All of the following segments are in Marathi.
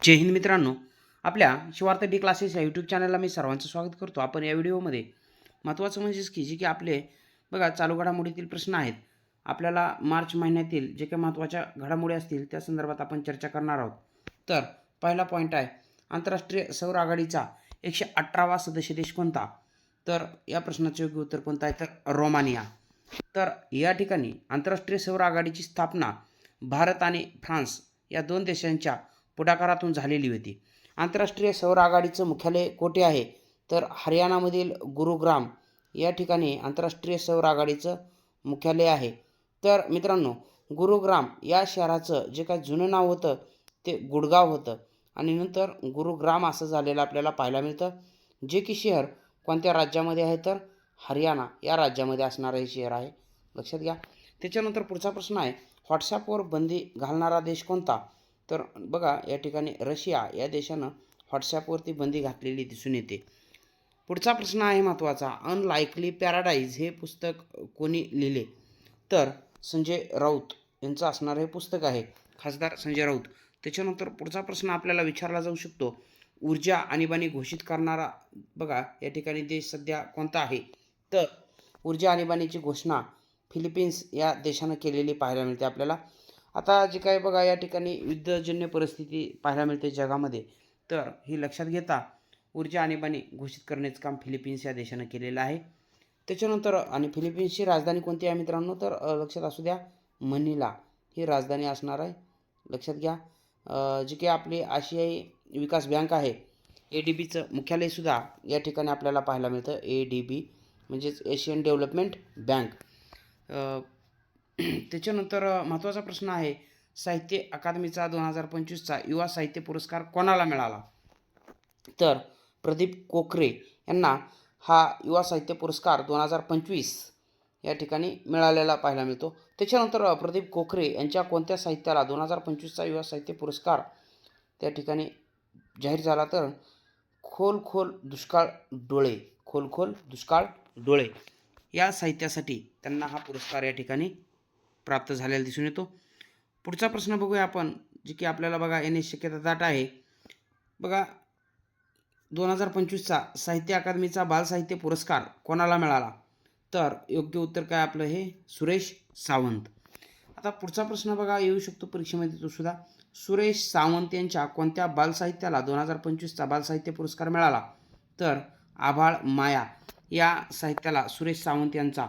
जय हिंद मित्रांनो, आपल्या शिवार्थ डी क्लासेस या यूट्यूब चॅनलला मी सर्वांचं स्वागत करतो. आपण या व्हिडिओमध्ये महत्त्वाचं म्हणजेच की जे की आपले बघा चालू घडामोडीतील प्रश्न आहेत. आपल्याला मार्च महिन्यातील जे काही महत्त्वाच्या घडामोडी असतील त्या संदर्भात आपण चर्चा करणार आहोत. तर पहिला पॉईंट आहे, आंतरराष्ट्रीय सौर आघाडीचा 118वा सदस्य देश कोणता? तर या प्रश्नाचे योग्य उत्तर कोणतं आहे? तर रोमानिया. तर या ठिकाणी आंतरराष्ट्रीय सौर आघाडीची स्थापना भारत आणि फ्रान्स या दोन देशांच्या पुढाकारातून झालेली होती. आंतरराष्ट्रीय सौर आघाडीचं मुख्यालय कोठे आहे? तर हरियाणामधील गुरुग्राम या ठिकाणी आंतरराष्ट्रीय सौर आघाडीचं मुख्यालय आहे. तर मित्रांनो, गुरुग्राम या शहराचं जे काही जुनं नाव होतं ते गुडगाव होतं आणि नंतर गुरुग्राम असं झालेलं आपल्याला पाहायला मिळतं. जे की शहर कोणत्या राज्यामध्ये आहे? तर हरियाणा या राज्यामध्ये असणारं हे शहर आहे, लक्षात घ्या. त्याच्यानंतर पुढचा प्रश्न आहे, व्हॉट्सॲपवर बंदी घालणारा देश कोणता? तर बघा या ठिकाणी रशिया या देशानं व्हॉट्सॲपवरती बंदी घातलेली दिसून येते. पुढचा प्रश्न आहे महत्त्वाचा, अनलाइकली पॅराडाईज हे पुस्तक कोणी लिहिले? तर संजय राऊत यांचं असणारं हे पुस्तक आहे, खासदार संजय राऊत. त्याच्यानंतर पुढचा प्रश्न आपल्याला विचारला जाऊ शकतो, ऊर्जा आणीबाणी घोषित करणारा बघा या ठिकाणी देश सध्या कोणता आहे? तर ऊर्जा आणीबाणीची घोषणा फिलिपिन्स या देशानं केलेली पाहायला मिळते आपल्याला. आता जे काय बघा या ठिकाणी युद्धजन्य परिस्थिती पाहायला मिळते जगामध्ये, तर ही लक्षात घेता ऊर्जा आणीबाणी घोषित करण्याचं काम फिलिपिन्स या देशानं केलेलं आहे. त्याच्यानंतर आणि फिलिपिन्सची राजधानी कोणती आहे मित्रांनो? तर लक्षात असू द्या, मनिला ही राजधानी असणार आहे, लक्षात घ्या. जी काही आपली आशियाई विकास बँक आहे ADBचं मुख्यालयसुद्धा या ठिकाणी आपल्याला पाहायला मिळतं. ADB म्हणजेच एशियन डेव्हलपमेंट बँक. त्याच्यानंतर महत्त्वाचा प्रश्न आहे, साहित्य अकादमीचा 2025चा युवा साहित्य पुरस्कार कोणाला मिळाला? तर प्रदीप कोकरे यांना हा युवा साहित्य पुरस्कार 2025 या ठिकाणी मिळालेला पाहायला मिळतो. त्याच्यानंतर प्रदीप कोकरे यांच्या कोणत्या साहित्याला 2025चा युवा साहित्य पुरस्कार त्या ठिकाणी जाहीर झाला? तर खोल खोल दुष्काळ डोळे, खोल खोल दुष्काळ डोळे या साहित्यासाठी त्यांना हा पुरस्कार या ठिकाणी प्राप्त झालेला दिसून येतो. पुढचा प्रश्न बघूया आपण, जे की आपल्याला बघा येण्याची शक्यता दाट आहे. बघा 2025चा साहित्य अकादमीचा बालसाहित्य पुरस्कार कोणाला मिळाला? तर योग्य उत्तर काय आपलं? हे सुरेश सावंत. आता पुढचा प्रश्न बघा येऊ शकतो परीक्षेमध्ये तो सुद्धा, सुरेश सावंत यांच्या कोणत्या बालसाहित्याला 2025चा बालसाहित्य पुरस्कार मिळाला? तर आभाळ माया या साहित्याला सुरेश सावंत यांचा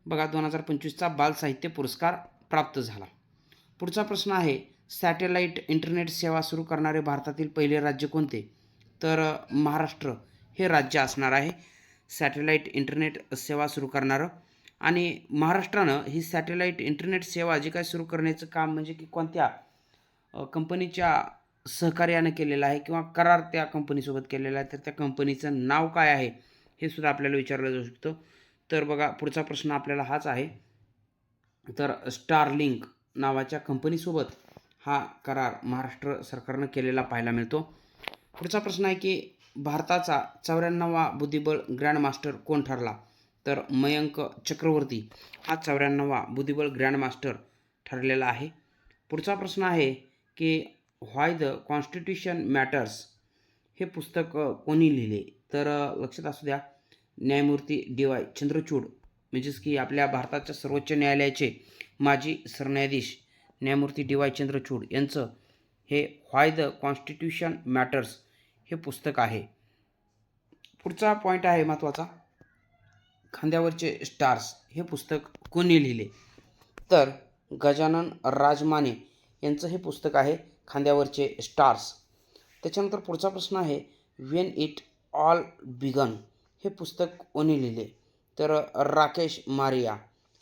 बघा 2025चा बालसाहित्य पुरस्कार प्राप्त झाला. पुढचा प्रश्न आहे, सॅटेलाईट इंटरनेट सेवा सुरू करणारे भारतातील पहिले राज्य कोणते? तर महाराष्ट्र हे राज्य असणार आहे सॅटेलाईट इंटरनेट सेवा सुरू करणारं. आणि महाराष्ट्रानं ही सॅटेलाईट इंटरनेट सेवा जी काय सुरू करण्याचं काम म्हणजे की कोणत्या कंपनीच्या सहकार्यानं केलेलं आहे किंवा करार त्या कंपनीसोबत केलेला आहे, तर त्या कंपनीचं नाव काय आहे हे सुद्धा आपल्याला विचारलं जाऊ शकतं. तर बघा पुढचा प्रश्न आपल्याला हाच आहे, तर स्टारलिंक नावाच्या कंपनीसोबत हा करार महाराष्ट्र सरकारनं केलेला पाहायला मिळतो. पुढचा प्रश्न आहे की भारताचा 94वा बुद्धिबळ ग्रँडमास्टर कोण ठरला? तर मयंक चक्रवर्ती हा 94वा बुद्धिबळ ग्रँडमास्टर ठरलेला आहे. पुढचा प्रश्न आहे की व्हाय द कॉन्स्टिट्यूशन मॅटर्स हे पुस्तक कोणी लिहिले? तर लक्षात असू द्या, न्यायमूर्ती DY चंद्रचूड म्हणजेच की आपल्या भारताच्या सर्वोच्च न्यायालयाचे माजी सरन्यायाधीश न्यायमूर्ती DY चंद्रचूड यांचं हे व्हाय द कॉन्स्टिट्यूशन मॅटर्स हे पुस्तक आहे. पुढचा पॉईंट आहे महत्त्वाचा, खांद्यावरचे स्टार्स हे पुस्तक कोणी लिहिले? तर गजानन राजमाने यांचं हे पुस्तक आहे, खांद्यावरचे स्टार्स. त्याच्यानंतर पुढचा प्रश्न आहे, व्हेन इट ऑल बिगन हे पुस्तक कोणी लिहिले? तर राकेश मारिया.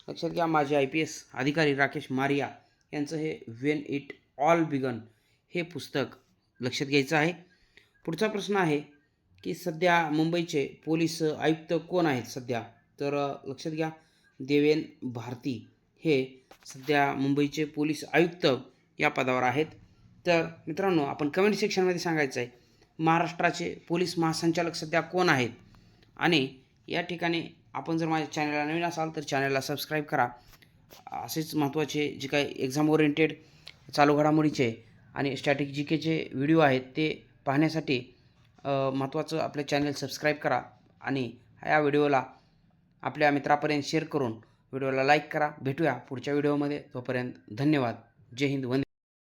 लक्षात घ्या, माझे IPS अधिकारी राकेश मारिया यांचं हे व्हेन इट ऑल बिगन हे पुस्तक लक्षात घ्यायचं आहे. पुढचा प्रश्न आहे की सध्या मुंबईचे पोलीस आयुक्त कोण आहेत सध्या? तर लक्षात घ्या, देवेन भारती हे सध्या मुंबईचे पोलीस आयुक्त या पदावर आहेत. तर मित्रांनो, आपण कमेंट सेक्शनमध्ये सांगायचं आहे महाराष्ट्राचे पोलीस महासंचालक सध्या कोण आहेत. आणि या ठिकाणी आपण जर माझ्या चॅनलला नवीन असाल तर चॅनलला सबस्क्राईब करा. असेच महत्त्वाचे जे काही एक्झाम ओरिएंटेड चालू घडामोडीचे आणि स्टॅटिक जी केचे व्हिडिओ आहेत ते पाहण्यासाठी महत्त्वाचं आपले चॅनल सबस्क्राईब करा आणि या व्हिडिओला आपल्या मित्रापर्यंत शेअर करून व्हिडिओला लाईक करा. भेटूया पुढच्या व्हिडिओमध्ये. तोपर्यंत धन्यवाद. जय हिंद. वंदे